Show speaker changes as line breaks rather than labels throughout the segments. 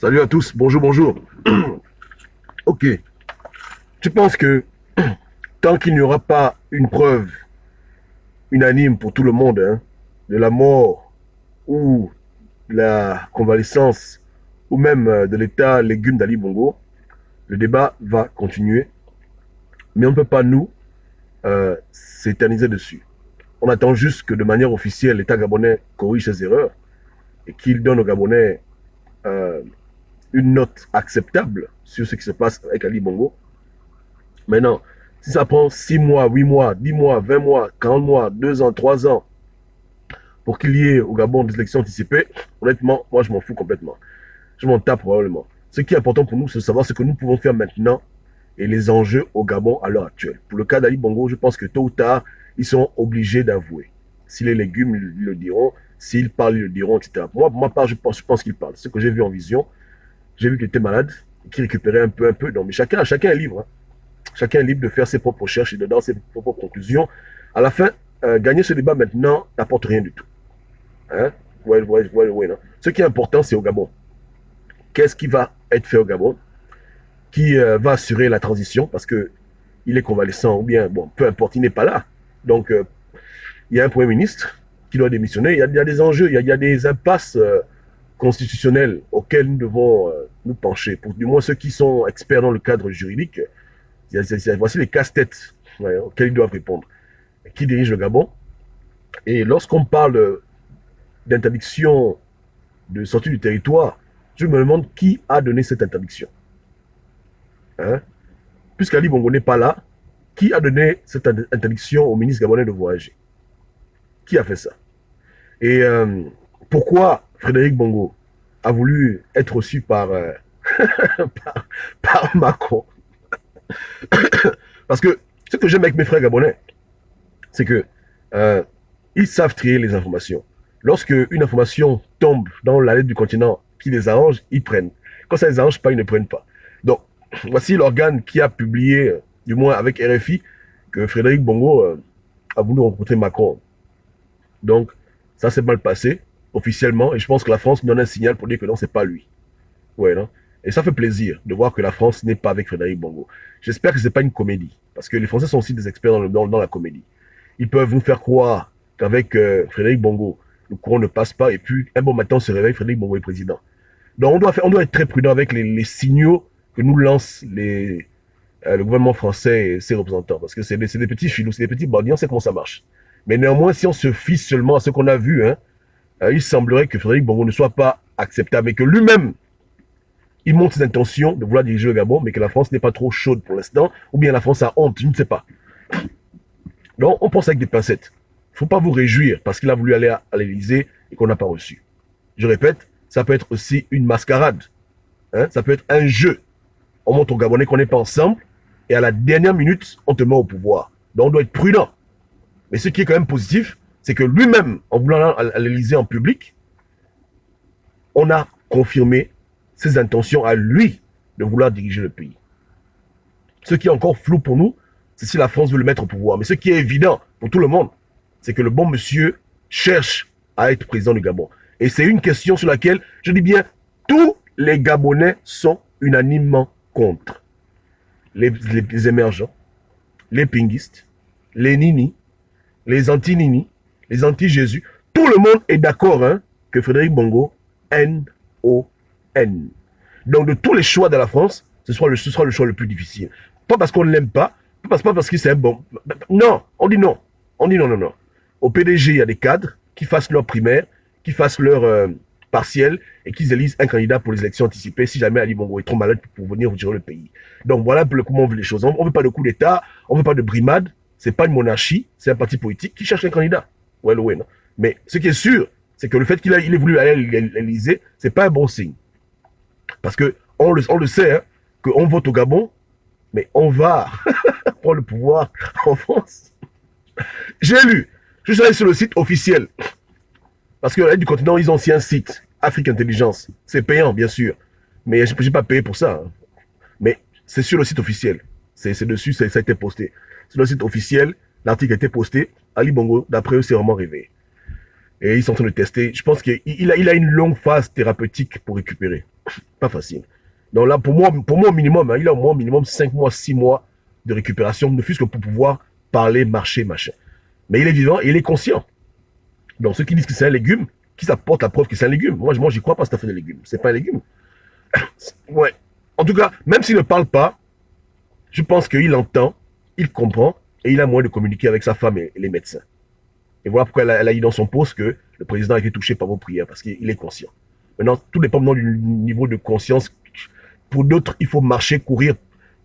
Salut à tous, bonjour, bonjour. Ok, tu penses que tant qu'il n'y aura pas une preuve unanime pour tout le monde hein, de la mort ou de la convalescence ou même de l'état légume d'Ali Bongo, le débat va continuer, mais on ne peut pas nous s'éterniser dessus. On attend juste que de manière officielle, l'État gabonais corrige ses erreurs et qu'il donne aux Gabonais euh, une note acceptable sur ce qui se passe avec Ali Bongo. Maintenant, si ça prend 6 mois, 8 mois, 10 mois, 20 mois, 40 mois, 2 ans, 3 ans pour qu'il y ait au Gabon des élections anticipées, honnêtement, moi je m'en fous complètement. Je m'en tape probablement. Ce qui est important pour nous, c'est de savoir ce que nous pouvons faire maintenant et les enjeux au Gabon à l'heure actuelle. Pour le cas d'Ali Bongo, je pense que tôt ou tard, ils sont obligés d'avouer. Si les légumes ils le diront, s'ils parlent, ils le diront, etc. Moi, pour ma part, je pense qu'ils parlent. Ce que j'ai vu en vision, j'ai vu qu'il était malade, qu'il récupérait un peu. Donc, mais chacun est libre. Hein. Chacun est libre de faire ses propres recherches et de donner ses propres conclusions. À la fin, gagner ce débat maintenant n'apporte rien du tout. Hein? Non. Ce qui est important, c'est au Gabon. Qu'est-ce qui va être fait au Gabon? Qui va assurer la transition? Parce que il est convalescent ou bien, bon, peu importe, il n'est pas là. Donc, il y a un Premier ministre qui doit démissionner. Il y a des enjeux, il y a des impasses constitutionnelles auxquelles nous devons nous pencher. Pour du moins ceux qui sont experts dans le cadre juridique, voici les casse-têtes auxquels ils doivent répondre. Qui dirige le Gabon? Et lorsqu'on parle d'interdiction de sortie du territoire, je me demande qui a donné cette interdiction. Hein? Puisqu'Ali Bongo n'est pas là, qui a donné cette interdiction au ministre gabonais de voyager? Qui a fait ça? Et pourquoi Frédéric Bongo a voulu être reçu par, par Macron? Parce que ce que j'aime avec mes frères gabonais, c'est que ils savent trier les informations. Lorsque une information tombe dans la lettre du continent qui les arrange, ils prennent. Quand ça les arrange pas, ils ne prennent pas. Donc, voici l'organe qui a publié, du moins avec RFI, que Frédéric Bongo a voulu rencontrer Macron. Donc, ça s'est mal passé, officiellement, et je pense que la France donne un signal pour dire que non, c'est pas lui. Ouais, non? Et ça fait plaisir de voir que la France n'est pas avec Frédéric Bongo. J'espère que ce n'est pas une comédie, parce que les Français sont aussi des experts dans la comédie. Ils peuvent nous faire croire qu'avec Frédéric Bongo, le courant ne passe pas, et puis un bon matin, on se réveille, Frédéric Bongo est président. Donc on doit être très prudent avec les signaux que nous lancent le gouvernement français et ses représentants, parce que c'est des petits filous, c'est des petits bandits, on sait comment ça marche. Mais néanmoins, si on se fie seulement à ce qu'on a vu, hein, il semblerait que Frédéric Bongo ne soit pas acceptable, et que lui-même, il montre ses intentions de vouloir diriger le Gabon, mais que la France n'est pas trop chaude pour l'instant, ou bien la France a honte, je ne sais pas. Donc, on pense avec des pincettes. Il ne faut pas vous réjouir parce qu'il a voulu aller à l'Élysée et qu'on n'a pas reçu. Je répète, ça peut être aussi une mascarade. Hein? Ça peut être un jeu. On montre aux Gabonais qu'on n'est pas ensemble et à la dernière minute, on te met au pouvoir. Donc, on doit être prudent. Mais ce qui est quand même positif, c'est que lui-même, en voulant aller à l'Élysée en public, on a confirmé ses intentions à lui de vouloir diriger le pays. Ce qui est encore flou pour nous, c'est si la France veut le mettre au pouvoir. Mais ce qui est évident pour tout le monde, c'est que le bon monsieur cherche à être président du Gabon. Et c'est une question sur laquelle, je dis bien, tous les Gabonais sont unanimement contre. Les émergents, les pinguistes, les nini, les anti-nini, les anti-Jésus. Tout le monde est d'accord hein, que Frédéric Bongo, N-O-N. Donc de tous les choix de la France, ce sera le choix le plus difficile. Pas parce qu'on ne l'aime pas parce que c'est un bon... Non, on dit non. On dit non, non, non. Au PDG, il y a des cadres qui fassent leur primaire, qui fassent leur partiel et qu'ils élisent un candidat pour les élections anticipées si jamais Ali Bongo est trop malade pour venir gérer le pays. Donc voilà un peu comment on veut les choses. On ne veut pas de coup d'État, on ne veut pas de brimade. C'est pas une monarchie, c'est un parti politique qui cherche un candidat. Ouais, ouais, non. Mais ce qui est sûr, c'est que le fait qu'il ait voulu aller à l'Élysée, c'est pas un bon signe. Parce que on le sait, hein, qu'on vote au Gabon, mais on va prendre le pouvoir en France. J'ai lu, je suis allé sur le site officiel, parce que l'aide du continent, ils ont aussi un site, Afrique Intelligence. C'est payant, bien sûr, mais je n'ai pas payé pour ça. Hein. Mais c'est sur le site officiel. C'est dessus, ça a été posté. Sur le site officiel, l'article a été posté. Ali Bongo, d'après eux, c'est vraiment réveillé. Et ils sont en train de tester. Je pense qu'il a une longue phase thérapeutique pour récupérer. Pas facile. Donc là, pour moi au minimum, hein, il a au moins au minimum 5 mois, 6 mois de récupération, ne fût-ce que pour pouvoir parler, marcher, machin. Mais il est vivant et il est conscient. Donc ceux qui disent que c'est un légume, qui s'apportent la preuve que c'est un légume. Moi, j'y crois pas, c'est un légume. C'est pas un légume. Ouais. En tout cas, même s'il ne parle pas, je pense qu'il entend, il comprend, et il a moyen de communiquer avec sa femme et les médecins. Et voilà pourquoi elle a dit dans son poste que le président a été touché par vos prières, parce qu'il est conscient. Maintenant, tout dépend maintenant du niveau de conscience. Pour d'autres, il faut marcher, courir.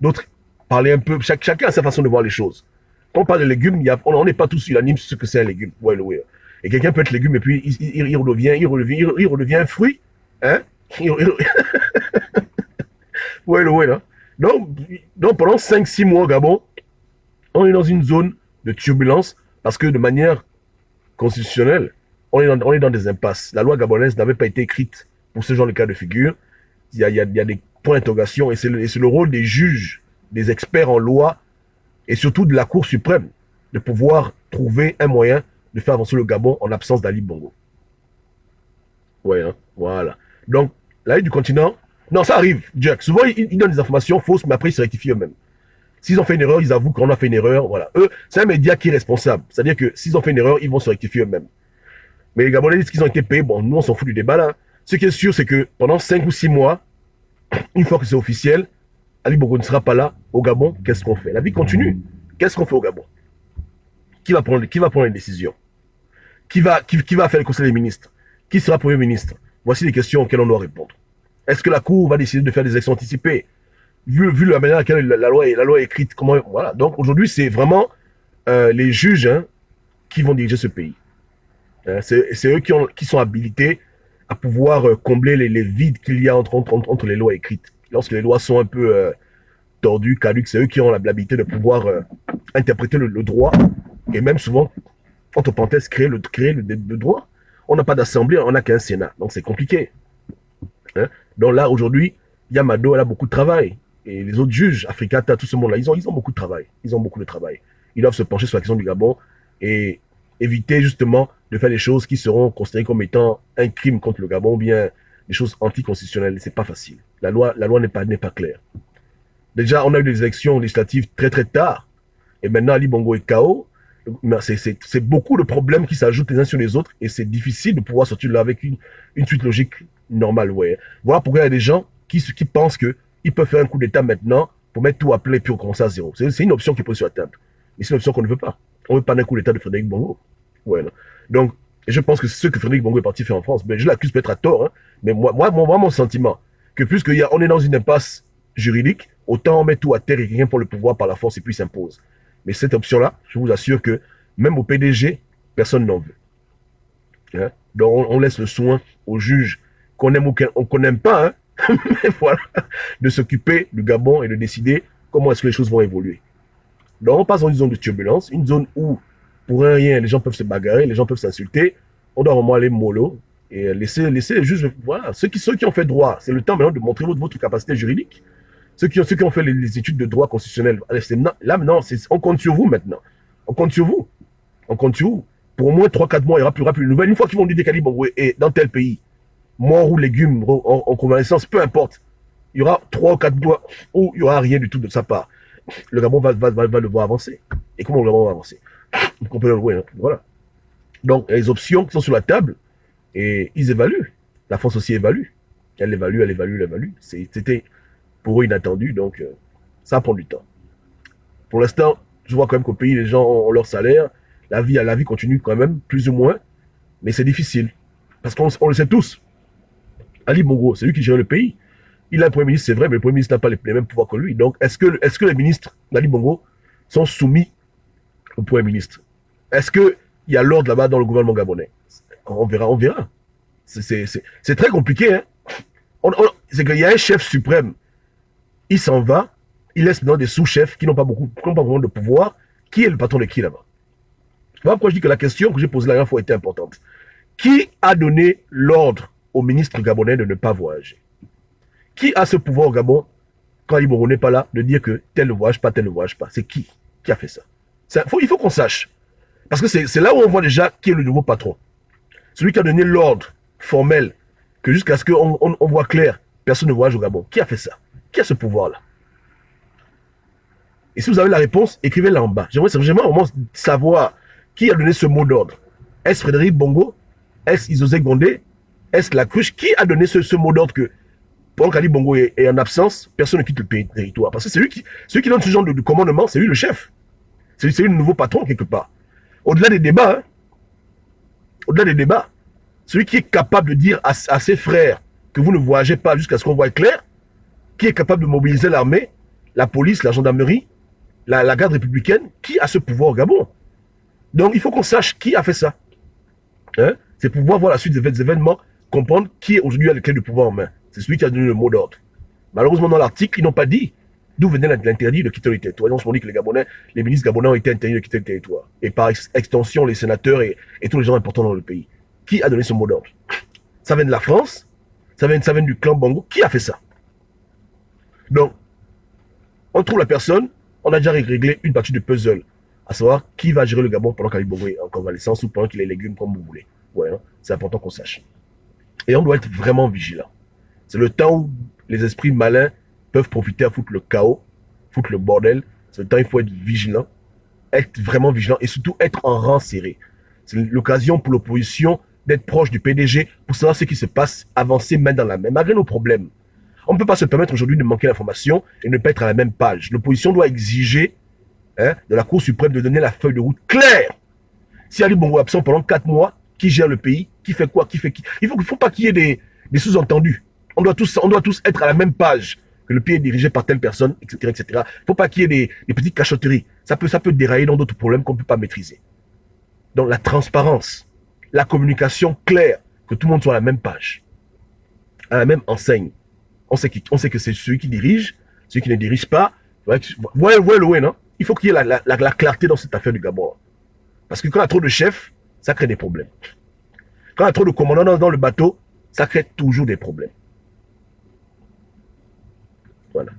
D'autres, parler un peu. Chacun a sa façon de voir les choses. Quand on parle de légumes, on n'est pas tous unanimes sur ce que c'est un légume. Ouais, ouais. Et quelqu'un peut être légume et puis il redevient un fruit. Hein? Ouais, ouais, là. Donc pendant 5-6 mois au Gabon, on est dans une zone de turbulence parce que de manière constitutionnelle, on est dans des impasses. La loi gabonaise n'avait pas été écrite pour ce genre de cas de figure. Il y a des points d'interrogation et c'est le rôle des juges, des experts en loi et surtout de la Cour suprême de pouvoir trouver un moyen de faire avancer le Gabon en l'absence d'Ali Bongo. Ouais, hein, voilà. Donc, la Ligue du continent, non, ça arrive, Jack. Souvent, ils donnent des informations fausses, mais après, ils se rectifient eux-mêmes. S'ils ont fait une erreur, ils avouent qu'on a fait une erreur. Voilà. Eux, c'est un média qui est responsable. C'est-à-dire que s'ils ont fait une erreur, ils vont se rectifier eux-mêmes. Mais les Gabonais disent qu'ils ont été payés. Bon, nous, on s'en fout du débat là. Ce qui est sûr, c'est que pendant 5 ou 6 mois, une fois que c'est officiel, Ali Bongo ne sera pas là au Gabon. Qu'est-ce qu'on fait? La vie continue. Qu'est-ce qu'on fait au Gabon? Qui va prendre une décision? Qui va faire le conseil des ministres? Qui sera Premier ministre? Voici les questions auxquelles on doit répondre. Est-ce que la Cour va décider de faire des élections anticipées? Vu la manière à laquelle la loi est écrite, comment, voilà. Donc aujourd'hui, c'est vraiment les juges hein, qui vont diriger ce pays. C'est eux qui sont habilités à pouvoir combler les vides qu'il y a entre les lois écrites. Lorsque les lois sont un peu tordues, caduques, c'est eux qui ont l'habilité de pouvoir interpréter le droit et même souvent, entre parenthèses, créer le droit. On n'a pas d'assemblée, on n'a qu'un Sénat. Donc c'est compliqué. Hein? Donc là, aujourd'hui, Yamado, elle a beaucoup de travail. Et les autres juges, Africata, tout ce monde-là, ils ont beaucoup de travail. Ils ont beaucoup de travail. Ils doivent se pencher sur la question du Gabon et éviter justement de faire des choses qui seront considérées comme étant un crime contre le Gabon ou bien des choses anticonstitutionnelles. C'est pas facile. La loi n'est pas claire. Déjà, on a eu des élections législatives très très tard. Et maintenant, Ali Bongo est KO. C'est beaucoup de problèmes qui s'ajoutent les uns sur les autres et c'est difficile de pouvoir sortir de là avec une suite logique normale. Ouais. Voilà pourquoi il y a des gens qui pensent qu'ils peuvent faire un coup d'État maintenant pour mettre tout à plat et puis recommencer à zéro. C'est une option qui est posée sur la table. Mais c'est une option qu'on ne veut pas. On ne veut pas d'un coup d'État de Frédéric Bongo. Ouais, donc, je pense que c'est ce que Frédéric Bongo est parti faire en France. Mais je l'accuse peut-être à tort. Hein, mais moi, mon sentiment, que puisqu'on est dans une impasse juridique, autant on met tout à terre et rien pour le pouvoir par la force et puis s'impose. Mais cette option-là, je vous assure que même au PDG, personne n'en veut. Hein? Donc on laisse le soin aux juges qu'on aime ou qu'on n'aime pas, hein? Mais voilà, de s'occuper du Gabon et de décider comment est-ce que les choses vont évoluer. Donc on passe dans une zone de turbulence, une zone où pour rien les gens peuvent se bagarrer, les gens peuvent s'insulter. On doit vraiment aller mollo et laisser les juges, voilà, ceux qui ont fait droit, c'est le temps maintenant de montrer votre capacité juridique. Ceux qui ont fait les études de droit constitutionnel, là maintenant, on compte sur vous maintenant. On compte sur vous. On compte sur vous. Pour au moins 3-4 mois, il n'y aura plus de nouvelles. Une fois qu'ils vont dire qu'Ali Bongo est dans tel pays, mort ou légumes, en convalescence, peu importe, il y aura 3 ou 4 mois où il n'y aura rien du tout de sa part. Le Gabon va devoir avancer. Et comment le Gabon va avancer? Vous comprenez le hein? Voilà. Donc, il y a les options qui sont sur la table et ils évaluent. La France aussi évalue. Elle évalue. C'était pour eux inattendu, donc ça prend du temps. Pour l'instant, je vois quand même qu'au pays, les gens ont leur salaire, la vie continue quand même, plus ou moins, mais c'est difficile. Parce qu'on le sait tous. Ali Bongo, c'est lui qui gère le pays. Il a un Premier ministre, c'est vrai, mais le Premier ministre n'a pas les mêmes pouvoirs que lui. Donc, est-ce que les ministres d'Ali Bongo sont soumis au Premier ministre? Est-ce qu'il y a l'ordre là-bas dans le gouvernement gabonais? On verra. C'est très compliqué. Hein? C'est qu'il y a un chef suprême. Il s'en va, il laisse maintenant des sous-chefs qui n'ont pas vraiment de pouvoir. Qui est le patron de qui là-bas? Voilà pourquoi je dis que la question que j'ai posée la dernière fois était importante. Qui a donné l'ordre au ministre gabonais de ne pas voyager? Qui a ce pouvoir au Gabon, quand Ali Bongo n'est pas là, de dire que tel ne voyage pas, tel ne voyage pas? C'est qui a fait ça? Il faut qu'on sache. Parce que c'est là où on voit déjà qui est le nouveau patron. Celui qui a donné l'ordre formel, que jusqu'à ce qu'on voit clair, personne ne voyage au Gabon. Qui a fait ça? Qui a ce pouvoir-là? Et si vous avez la réponse, écrivez-la en bas. J'aimerais vraiment savoir qui a donné ce mot d'ordre. Est-ce Frédéric Bongo? Est-ce Isosé Gondé? Est-ce la Cruche? Qui a donné ce mot d'ordre que pendant qu'Ali Bongo est en absence, personne ne quitte le territoire? Parce que c'est lui qui donne ce genre de commandement, c'est lui le chef. C'est lui le nouveau patron quelque part. Au-delà des débats, celui qui est capable de dire à ses frères que vous ne voyagez pas jusqu'à ce qu'on voie clair, qui est capable de mobiliser l'armée, la police, la gendarmerie, la garde républicaine, qui a ce pouvoir au Gabon? Donc il faut qu'on sache qui a fait ça. Hein? C'est pour voir la suite des événements, comprendre qui est aujourd'hui à la clé du pouvoir en main. C'est celui qui a donné le mot d'ordre. Malheureusement, dans l'article, ils n'ont pas dit d'où venait l'interdit de quitter le territoire. On se dit que les ministres gabonais ont été interdits de quitter le territoire. Et par extension, les sénateurs et tous les gens importants dans le pays. Qui a donné ce mot d'ordre? Ça vient de la France? Ça vient du clan Bongo? Qui a fait ça? Donc, on trouve la personne, on a déjà réglé une partie du puzzle, à savoir qui va gérer le Gabon pendant qu'Ali Bongo est en convalescence ou pendant qu'il ait les légumes comme vous voulez. Ouais, hein? C'est important qu'on sache. Et on doit être vraiment vigilant. C'est le temps où les esprits malins peuvent profiter à foutre le chaos, foutre le bordel. C'est le temps où il faut être vigilant, être vraiment vigilant et surtout être en rang serré. C'est l'occasion pour l'opposition d'être proche du PDG pour savoir ce qui se passe, avancer main dans la main, malgré nos problèmes. On ne peut pas se permettre aujourd'hui de manquer d'informations et ne pas être à la même page. L'opposition doit exiger de la Cour suprême de donner la feuille de route claire. Si Ali Bongo est absent pendant 4 mois, qui gère le pays, qui fait quoi, qui fait qui? Il ne faut pas qu'il y ait des sous-entendus. On doit tous être à la même page, que le pays est dirigé par telle personne, etc. etc. Il ne faut pas qu'il y ait des petites cachotteries. Ça peut dérailler dans d'autres problèmes qu'on ne peut pas maîtriser. Donc la transparence, la communication claire, que tout le monde soit à la même page, à la même enseigne. On sait que c'est celui qui dirige, celui qui ne dirige pas. Voilà, non? Il faut qu'il y ait la clarté dans cette affaire du Gabon. Parce que quand il y a trop de chefs, ça crée des problèmes. Quand il y a trop de commandants dans le bateau, ça crée toujours des problèmes. Voilà.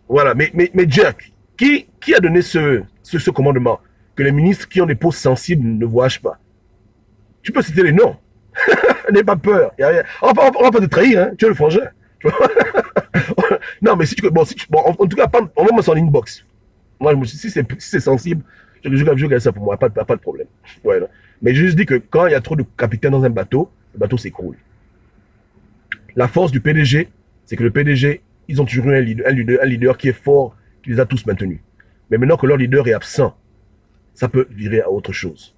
Voilà, mais Jack, qui a donné ce commandement? Que les ministres qui ont des postes sensibles ne voyagent pas. Tu peux citer les noms. N'aie pas peur. On va pas te trahir, hein. Tu es le frangin. Non, mais si tu... Bon, en tout cas, on va mettre en inbox. Moi, si c'est sensible, je regarde ça pour moi. Pas de problème. Ouais, mais je juste dis que quand il y a trop de capitaines dans un bateau, le bateau s'écroule. La force du PDG, c'est que le PDG, ils ont toujours eu un leader qui est fort, qui les a tous maintenus. Mais maintenant que leur leader est absent, ça peut virer à autre chose.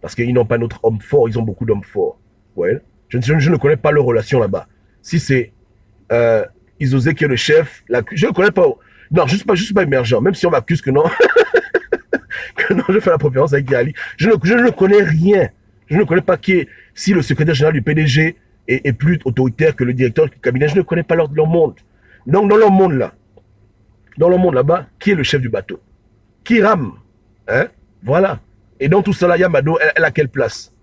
Parce qu'ils n'ont pas notre homme fort, ils ont beaucoup d'hommes forts. Ouais. Je ne connais pas leur relation là-bas. Si c'est Isosé qui est le chef, je ne connais pas. Non, je ne suis pas émergent, même si on m'accuse que non. Que non, je fais la préférence avec Yali. Je ne connais rien. Je ne connais pas si le secrétaire général du PDG est plus autoritaire que le directeur du cabinet. Je ne connais pas leur monde. Donc, dans leur monde là-bas, qui est le chef du bateau? Qui rame? Hein? Voilà. Et dans tout ça là, Yamado, elle a quelle place?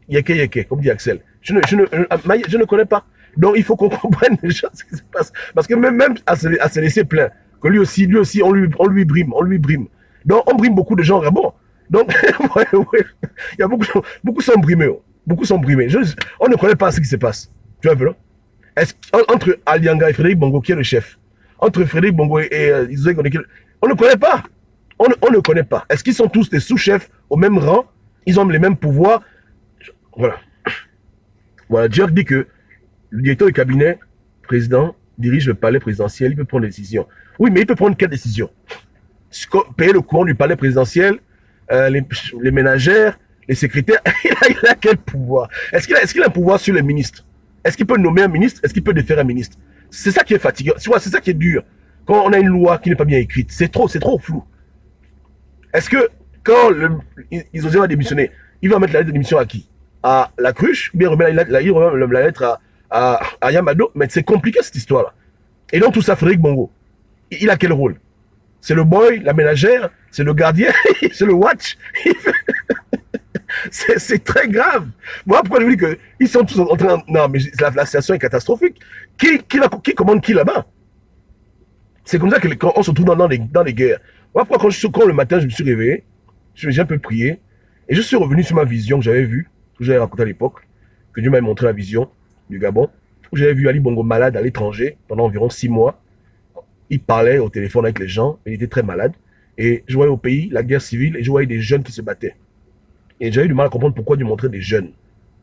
Yeke, comme dit Axel. Je ne connais pas. Donc il faut qu'on comprenne déjà ce qui se passe. Parce que même à se laisser plaindre, que lui aussi, on lui brime. Donc on brime beaucoup de gens vraiment. Donc, ouais. Il y a beaucoup sont brimés. Beaucoup sont brimés. On ne connaît pas ce qui se passe. Tu vois un peu, non? Entre Alianga et Frédéric Bongo, qui est le chef? Entre Frédéric Bongo et Isosé Gondé, on ne connaît pas. On ne connaît pas. Est-ce qu'ils sont tous des sous-chefs au même rang? Ils ont les mêmes pouvoirs? Voilà. Voilà, Jack dit que le directeur du cabinet président dirige le palais présidentiel, il peut prendre des décisions. Oui, mais il peut prendre quelle décision? Payer le courant du palais présidentiel, les ménagères, les secrétaires, il a quel pouvoir? Est-ce qu'il a un pouvoir sur les ministres? Est-ce qu'il peut nommer un ministre? Est-ce qu'il peut déférer un ministre? C'est ça qui est fatigant, c'est ça qui est dur. Quand on a une loi qui n'est pas bien écrite, c'est trop flou. Est-ce que quand ils osent démissionner, il va mettre la lettre de démission à qui? À la Cruche? Ou bien il remet la lettre à Yamado? Mais c'est compliqué cette histoire-là. Et dans tout ça, Frédéric Bongo, il a quel rôle? C'est le boy, la ménagère, c'est le gardien, c'est le watch. C'est très grave. Moi, pourquoi je vous dis qu'ils sont tous en train... Non, mais la situation est catastrophique. Qui commande qui là-bas? C'est comme ça que quand on se trouve dans les guerres. Moi, pourquoi quand le matin, je me suis réveillé, j'ai un peu prié, et je suis revenu sur ma vision que j'avais vue que j'avais raconté à l'époque, que Dieu m'avait montré la vision du Gabon, où j'avais vu Ali Bongo malade à l'étranger pendant environ 6 mois. Il parlait au téléphone avec les gens, il était très malade. Et je voyais au pays la guerre civile et je voyais des jeunes qui se battaient. Et j'avais du mal à comprendre pourquoi Dieu montrait des jeunes,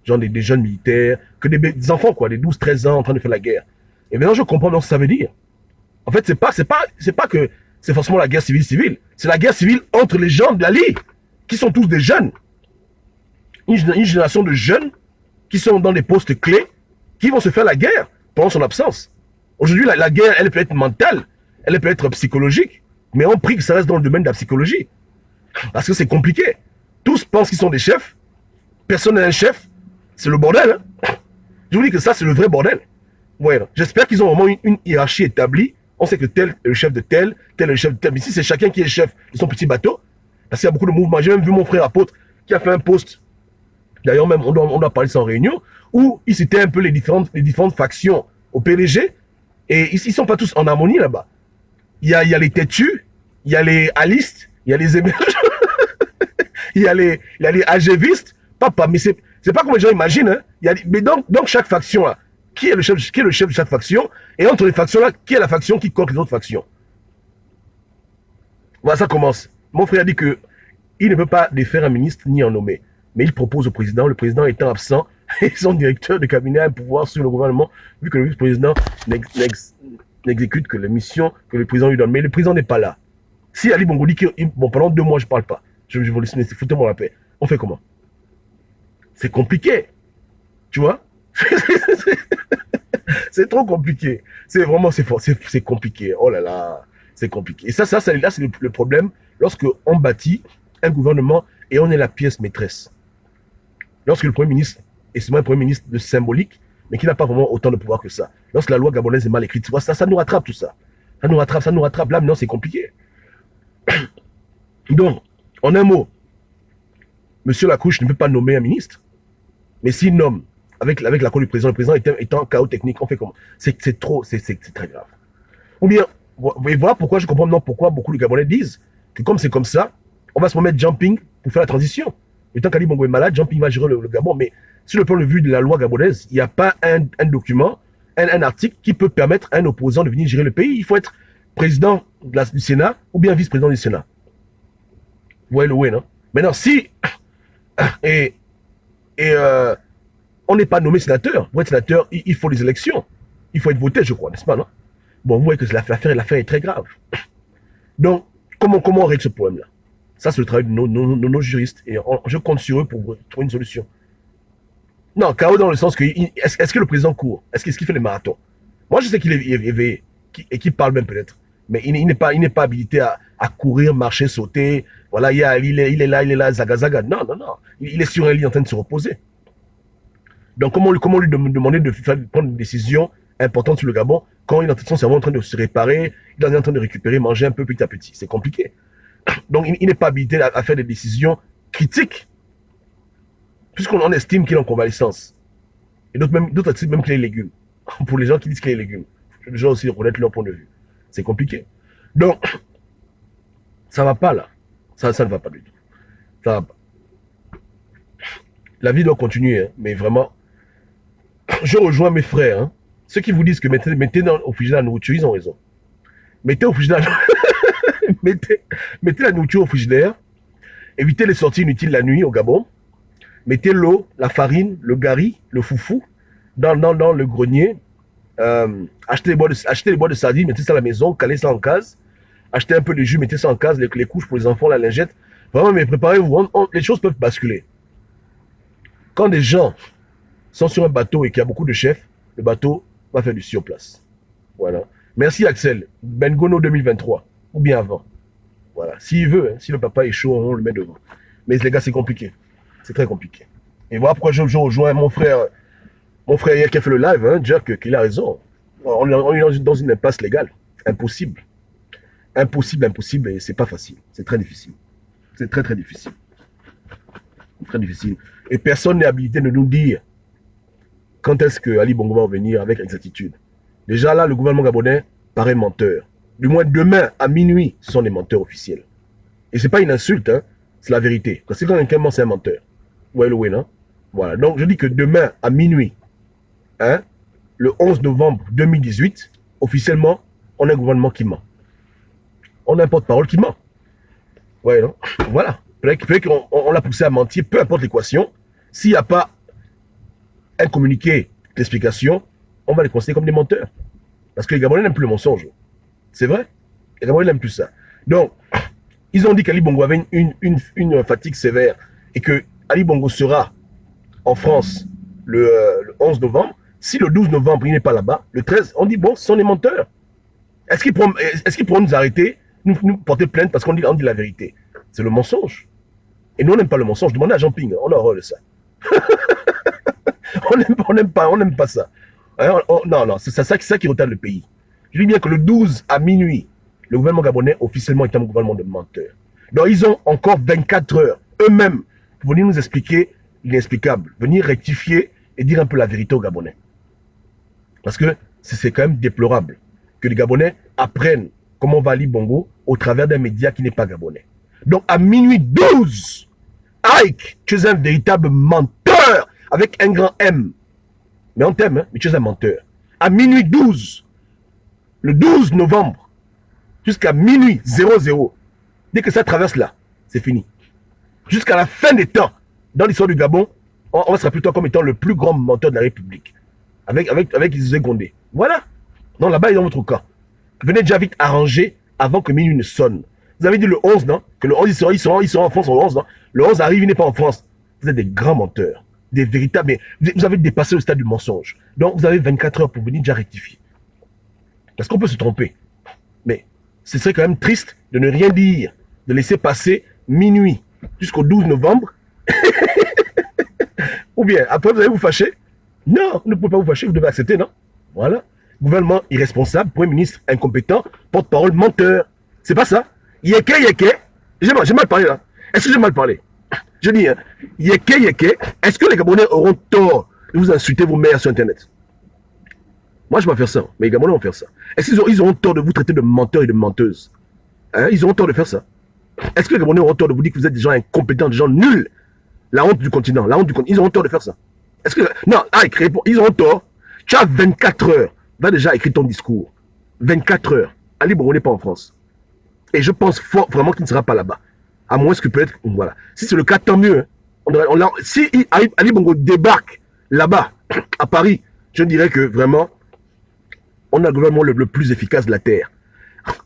genre des jeunes militaires, que des enfants, quoi, des 12-13 ans en train de faire la guerre. Et maintenant je comprends donc ce que ça veut dire. En fait, c'est pas que c'est forcément la guerre civile, c'est la guerre civile entre les gens d'Ali, qui sont tous des jeunes. Une génération de jeunes qui sont dans des postes clés, qui vont se faire la guerre pendant son absence. Aujourd'hui, la guerre, elle peut être mentale, elle peut être psychologique, mais on prie que ça reste dans le domaine de la psychologie. Parce que c'est compliqué. Tous pensent qu'ils sont des chefs, personne n'est un chef, c'est le bordel. Hein. Je vous dis que ça, c'est le vrai bordel. Ouais, j'espère qu'ils ont vraiment une hiérarchie établie. On sait que tel est le chef de tel est le chef de tel. Mais si c'est chacun qui est le chef de son petit bateau, parce qu'il y a beaucoup de mouvements. J'ai même vu mon frère apôtre qui a fait un post. D'ailleurs, même, on doit parler de ça en réunion, où il citait un peu les différentes factions au PDG. Et ils ne sont pas tous en harmonie là-bas. Il y a les têtus, il y a les alistes, il y a les émergents, il y a les AGVistes. Papa, mais c'est pas comme les gens imaginent. Hein. Mais donc, chaque faction là, qui est le chef de chaque faction, et entre les factions là, qui est la faction qui contre les autres factions. Voilà, ça commence. Mon frère a dit que il ne peut pas défaire un ministre ni en nommer. Mais il propose au président, le président étant absent, et son directeur de cabinet a un pouvoir sur le gouvernement, vu que le vice-président n'exécute que les missions que le président lui donne. Mais le président n'est pas là. Si Ali Bongo dit que bon, pendant 2 mois, je ne parle pas, je vous laisse, foutez-moi la paix. On fait comment? C'est compliqué. Tu vois? C'est trop compliqué. C'est vraiment, c'est compliqué. Oh là là, c'est compliqué. Et là, c'est le problème lorsque on bâtit un gouvernement et on est la pièce maîtresse. Lorsque le Premier ministre est seulement un Premier ministre de symbolique, mais qui n'a pas vraiment autant de pouvoir que ça. Lorsque la loi gabonaise est mal écrite, tu vois, ça nous rattrape tout ça. Ça nous rattrape. Là, maintenant, c'est compliqué. Donc, en un mot, Monsieur Lacouche ne peut pas nommer un ministre, mais s'il nomme avec l'accord du président, le président étant en chaos technique, on fait comment? C'est très grave. Ou bien, et voilà pourquoi je comprends maintenant pourquoi beaucoup de Gabonais disent que comme c'est comme ça, on va se remettre Jumping pour faire la transition. Et tant qu'Ali Bongo est malade, Jumping va gérer le Gabon. Mais sur le point de vue de la loi gabonaise, il n'y a pas un document, un article qui peut permettre à un opposant de venir gérer le pays. Il faut être président du Sénat ou bien vice-président du Sénat. Vous voyez le way, non? Maintenant, si on n'est pas nommé sénateur, pour être sénateur, il faut les élections. Il faut être voté, je crois, n'est-ce pas, non? Bon, vous voyez que l'affaire est très grave. Donc, comment on règle ce problème-là? Ça, c'est le travail de nos juristes. Et je compte sur eux pour trouver une solution. Non, chaos dans le sens que, est-ce que le président court? Est-ce qu'il fait les marathons? Moi, je sais qu'il est éveillé, et qu'il parle même peut-être. Mais il n'est pas habilité à courir, marcher, sauter. Voilà, il est là, zaga. Non. Il est sur un lit en train de se reposer. Donc, comment lui demander de prendre une décision importante sur le Gabon quand il est en train de se réparer, il est en train de récupérer, manger un peu petit à petit? C'est compliqué. Donc, il n'est pas habilité à faire des décisions critiques, puisqu'on estime qu'il est en convalescence. Et d'autres estiment même qu'il est légume. Pour les gens qui disent qu'il est légume, les gens aussi reconnaître leur point de vue. C'est compliqué. Donc, ça ne va pas là. Ça ne va pas du tout. Ça va pas. La vie doit continuer, hein, mais vraiment, je rejoins mes frères. Hein. Ceux qui vous disent que mettez au frigidaire la nourriture, ils ont raison. Mettez au frigidaire mettez la nourriture au frigidaire. Évitez les sorties inutiles la nuit au Gabon. Mettez l'eau, la farine, le gari, le foufou dans le grenier. Achetez les bois de sardines, mettez ça à la maison, calez ça en case. Achetez un peu de jus, mettez ça en case, les couches pour les enfants, la lingette. Vraiment, mais préparez-vous, les choses peuvent basculer. Quand des gens sont sur un bateau et qu'il y a beaucoup de chefs, le bateau va faire du surplace. Voilà. Merci Axel. Bengono 2023. Ou bien avant. Voilà. S'il veut, hein, si le papa est chaud, on le met devant. Mais les gars, c'est compliqué. C'est très compliqué. Et voilà pourquoi je rejoins mon frère hier qui a fait le live, hein, dire qu'il a raison. On est dans une impasse légale. Impossible. Impossible, et c'est pas facile. C'est très difficile. C'est très difficile. Très difficile. Et personne n'est habilité de nous dire quand est-ce que Ali Bongo va venir avec exactitude. Déjà là, le gouvernement gabonais paraît menteur. Du moins demain à minuit, ce sont des menteurs officiels. Et c'est pas une insulte, hein, c'est la vérité. Parce que quand quelqu'un ment, c'est un menteur. Vous voyez le way, non? Voilà, donc je dis que demain à minuit, hein, le 11 novembre 2018, officiellement, on a un gouvernement qui ment. On a un porte-parole qui ment. Ouais, non? Voilà. Peut-être qu'on l'a poussé à mentir, peu importe l'équation. S'il n'y a pas un communiqué d'explication, on va les considérer comme des menteurs. Parce que les Gabonais n'aiment plus le mensonge. C'est vrai? Les Gabonais n'aiment plus ça. Donc, ils ont dit qu'Ali Bongo avait une fatigue sévère et que Ali Bongo sera en France le 11 novembre. Si le 12 novembre, il n'est pas là-bas, le 13, on dit, bon, ce sont des menteurs. Est-ce qu'ils pourront nous arrêter, nous porter plainte parce qu'on dit la vérité? C'est le mensonge. Et nous, on n'aime pas le mensonge. Demandez à Jean Ping, on a horreur de ça. on n'aime pas ça. Hein, non, c'est ça qui retarde le pays. Je dis bien que le 12 à minuit, le gouvernement gabonais officiellement est un gouvernement de menteurs. Donc ils ont encore 24 heures eux-mêmes pour venir nous expliquer l'inexplicable, venir rectifier et dire un peu la vérité aux Gabonais. Parce que c'est quand même déplorable que les Gabonais apprennent comment va Ali Bongo au travers d'un média qui n'est pas gabonais. Donc à minuit 12, Ike, tu es un véritable menteur avec un grand M. Mais on t'aime, hein, mais tu es un menteur. À minuit 12, le 12 novembre, jusqu'à minuit 00, dès que ça traverse là, c'est fini. Jusqu'à la fin des temps, dans l'histoire du Gabon, on va se rappeler toi comme étant le plus grand menteur de la République. Avec Issoufou Gondé. Voilà. Donc là-bas, ils ont votre camp. Venez déjà vite arranger avant que minuit ne sonne. Vous avez dit le 11, non? Que le 11, ils seront en France le 11, non? Le 11 arrive, il n'est pas en France. Vous êtes des grands menteurs. Des véritables. Mais vous avez dépassé le stade du mensonge. Donc vous avez 24 heures pour venir déjà rectifier. Parce qu'on peut se tromper. Mais ce serait quand même triste de ne rien dire. De laisser passer minuit jusqu'au 12 novembre. Ou bien, après vous allez vous fâcher. Non, vous ne pouvez pas vous fâcher, vous devez accepter, non? Voilà. Gouvernement irresponsable, Premier ministre incompétent, porte-parole menteur. C'est pas ça. Yeke. J'ai mal parlé là. Est-ce que j'ai mal parlé? Je dis, hein, Yeke. Est-ce que les Gabonais auront tort de vous insulter vos mères sur Internet? Moi, je vais pas faire ça, mais les Gabonais vont faire ça. Est-ce qu'ils auront tort de vous traiter de menteurs et de menteuses? Hein? Ils auront tort de faire ça. Est-ce que les Gabonais auront tort de vous dire que vous êtes des gens incompétents, des gens nuls? La honte du continent, Ils auront tort de faire ça. Est-ce que... Non, ils auront tort. Tu as 24 heures. Va déjà écrire ton discours. 24 heures. Ali Bongo n'est pas en France. Et je pense vraiment qu'il ne sera pas là-bas. À moins que peut-être... Voilà. Si c'est le cas, tant mieux. Hein. Si Ali Bongo débarque là-bas, à Paris, je dirais que vraiment, on a le gouvernement le plus efficace de la Terre.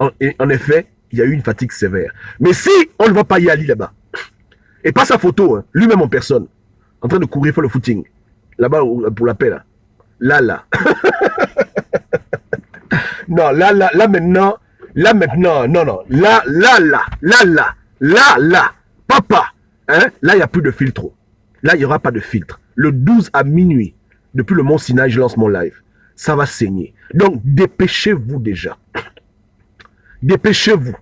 En effet, il y a eu une fatigue sévère. Mais si on ne va pas y aller là-bas, et pas sa photo, hein, lui-même en personne, en train de courir faire le footing, là-bas pour la paix, là. Là. Non, là maintenant, non. Là, papa, hein, là, il n'y a plus de filtre. Là, il n'y aura pas de filtre. Le 12 à minuit, depuis le Mont Sinaï, je lance mon live. Ça va saigner. Donc, dépêchez-vous déjà. Dépêchez-vous.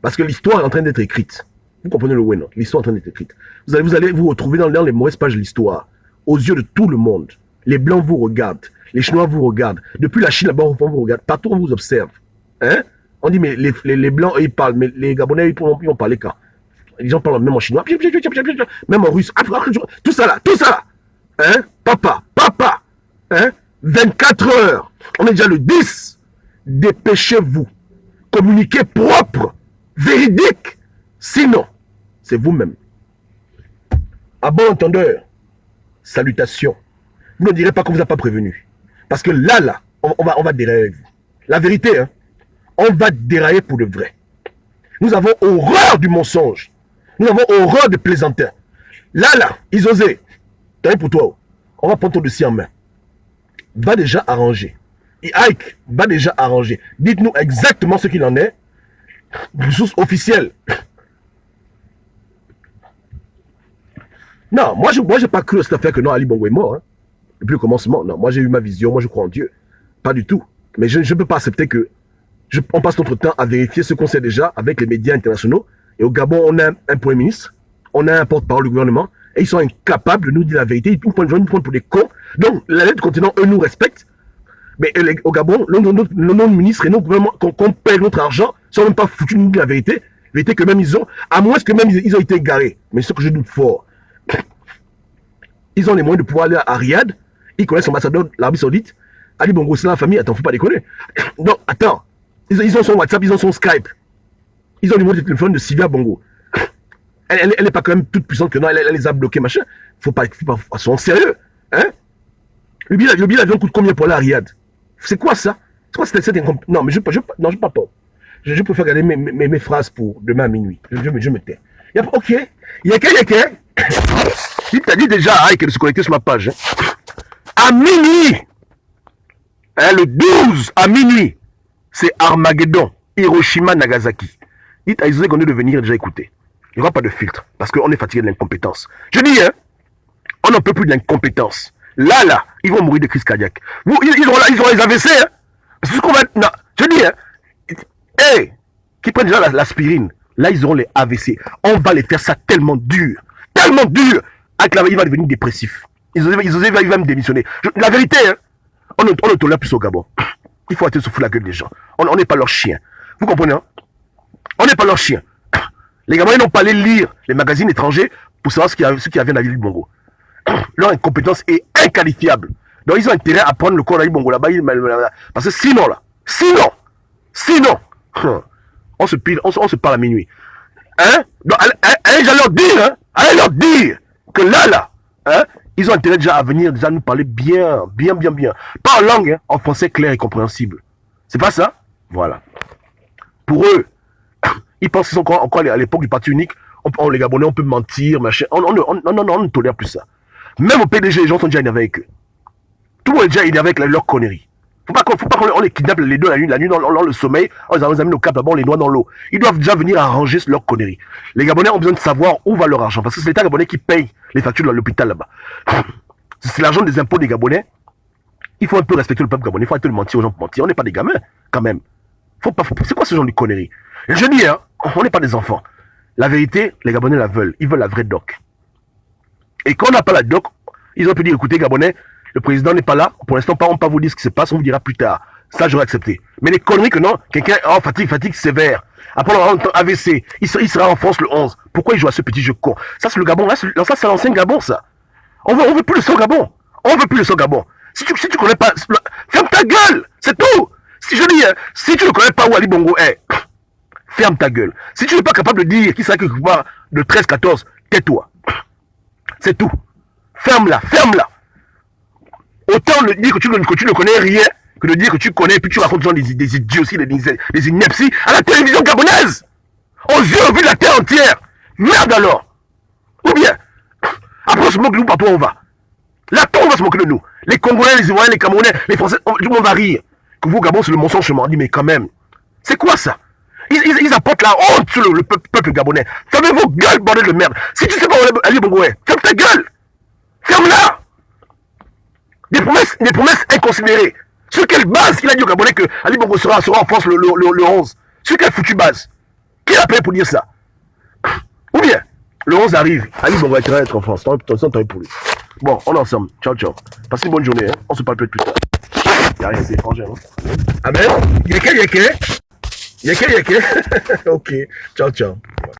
Parce que l'histoire est en train d'être écrite. Vous comprenez le ouais, non? L'histoire est en train d'être écrite. Vous allez vous retrouver dans les mauvaises pages de l'histoire. Aux yeux de tout le monde. Les Blancs vous regardent. Les Chinois vous regardent. Depuis la Chine, là-bas, on vous regarde. Partout, on vous observe. Hein? On dit, mais les Blancs, ils parlent. Mais les Gabonais, ils vont parler quand? Les gens parlent même en chinois. Même en russe. Tout ça là. Hein? Papa. Hein? 24 heures. On est déjà le 10. Dépêchez-vous. Communiquez propre. Véridique. Sinon, c'est vous-même. À bon entendeur, salutations. Vous ne direz pas qu'on vous a pas prévenu. Parce que là, on va dérailler avec vous. La vérité, hein, on va dérailler pour de vrai. Nous avons horreur du mensonge. Nous avons horreur des plaisantins. Là, ils osaient. T'as pour toi. On va prendre ton dossier en main. Va déjà arranger. Et Ike va déjà arranger. Dites-nous exactement ce qu'il en est. Une source officielle. Non, moi, je n'ai pas cru à cette affaire que non, Ali Bongo est mort. Hein. Depuis le commencement. Non, moi, j'ai eu ma vision. Moi, je crois en Dieu. Pas du tout. Mais je ne peux pas accepter que on passe notre temps à vérifier ce qu'on sait déjà avec les médias internationaux. Et au Gabon, on a un Premier ministre. On a un porte-parole du gouvernement. Et ils sont incapables de nous dire la vérité. Ils nous prennent pour des cons. Donc, la lettre du continent, eux, nous respectent. Mais au Gabon, nos ministres et nos gouvernements, qu'on paye notre argent, sont même pas foutus de nous dire la vérité. Vérité que même ils ont, à moins que même ils ont été égarés. Mais ce que je doute fort. ils ont les moyens de pouvoir aller à Riyad, ils connaissent l'ambassadeur de l'Arabie Saoudite. Ali Bongo, c'est la famille, attends, faut pas déconner. Non, attends, ils ont son WhatsApp, ils ont son Skype. Ils ont le numéro de téléphone de Sylvia Bongo. Elle est pas quand même toute puissante que non, elle les a bloqués, machin. Faut pas, soyons sérieux. Hein? Le billet d'avion coûte combien pour aller à Riyad? C'est quoi ça? C'est quoi cette non, mais je pas peur. Je préfère garder mes phrases pour demain à minuit. Je me tais. Ok. Yeke. Il t'a dit déjà qu'elle se connecter sur ma page. Hein. À minuit, hein, le 12 à minuit, c'est Armageddon, Hiroshima, Nagasaki. Dites à Isaac qu'on est de venir déjà écouter. Il n'y aura pas de filtre, parce qu'on est fatigué de l'incompétence. Je dis, hein, on n'en peut plus de l'incompétence. Là, ils vont mourir de crise cardiaque. Ils auront les AVC, hein. C'est ce qu'on va... Non, je dis, hein, hey, qui prennent déjà l'aspirine, là, ils auront les AVC. On va les faire ça tellement dur, avec la, il va devenir dépressif. Il va me démissionner. La vérité, hein, on ne tolère plus au Gabon. Il faut arrêter de se foutre la gueule des gens. On n'est pas leurs chiens. Vous comprenez, hein? On n'est pas leurs chiens. Les Gabonais n'ont pas allé lire les magazines étrangers pour savoir ce qui vient d'Ali Bongo. Leur incompétence est inqualifiable. Donc ils ont intérêt à prendre le corps d'Ali Bongo là-bas. Parce que sinon, on se parle à minuit. Hein? Donc, allez leur dire que là, hein, ils ont intérêt déjà à venir déjà nous parler bien. Pas en langue, hein, en français clair et compréhensible. C'est pas ça? Voilà. Pour eux, ils pensent qu'ils sont encore à l'époque du parti unique. Les Gabonais, on peut mentir, machin. On ne tolère plus ça. Même au PDG, les gens sont déjà énervés avec eux. Tout le monde est déjà énervé avec leurs conneries. Faut pas qu'on les kidnappe les deux la nuit dans le sommeil, on les amène au cap là-bas, on les noie dans l'eau. Ils doivent déjà venir arranger leurs conneries. Les Gabonais ont besoin de savoir où va leur argent, parce que c'est l'État gabonais qui paye les factures de l'hôpital là-bas. C'est l'argent des impôts des Gabonais. Il faut un peu respecter le peuple gabonais, il faut arrêter de mentir aux gens pour mentir. On n'est pas des gamins, quand même. C'est quoi ce genre de conneries? Et je dis, hein, on n'est pas des enfants. La vérité, les Gabonais la veulent. Ils veulent la vraie doc. Et quand on n'a pas la doc, ils ont pu dire, écoutez, Gabonais, le président n'est pas là. Pour l'instant, on ne va pas vous dire ce qui se passe, on vous dira plus tard. Ça, j'aurais accepté. Mais les conneries que non, quelqu'un, fatigue sévère. Après, on aura un AVC. Il sera en France le 11. Pourquoi il joue à ce petit jeu con? Ça, c'est le Gabon. Là, ça, c'est l'ancien Gabon, ça. On veut plus le son Gabon. Si tu connais pas, ferme ta gueule. C'est tout. Si je dis, si tu ne connais pas où Ali Bongo est, ferme ta gueule. Si tu n'es pas capable de dire qu'il sera quelque part de 13-14, tais-toi. C'est tout. Ferme-la. Autant de dire que tu ne connais rien, que de dire que tu connais, puis tu racontes des idioties, des inepties à la télévision gabonaise, aux yeux vus de la terre entière. Merde alors. Ou bien, après on se moque de nous partout où on va. Là, tout on va se moquer de nous. Les Congolais, les Ivoiriens, les Camerounais, les Français, tout le monde va rire. Que vous, Gabon, c'est le mensonge, je m'en dis, mais quand même. C'est quoi ça? Ils apportent la honte sur le peuple gabonais. Fermez vos gueules, bordel de merde. Si tu sais pas où Ali Bongo est, ferme ta gueule. Ferme-la. Des promesses inconsidérées. Sur quelle base il a dit au Gabonais que Ali Bongo sera en France le 11? Sur quelle foutue base? Qui a payé pour dire ça? Ou bien, le 11 arrive, Ali Bongo va être en France. Tant pour lui. Bon, on est ensemble. Ciao. Passez une bonne journée. Hein. On se parle peut-être plus tard. Il n'y a rien, c'est étranger. Hein. Ah ben, yeke. Ok, ciao.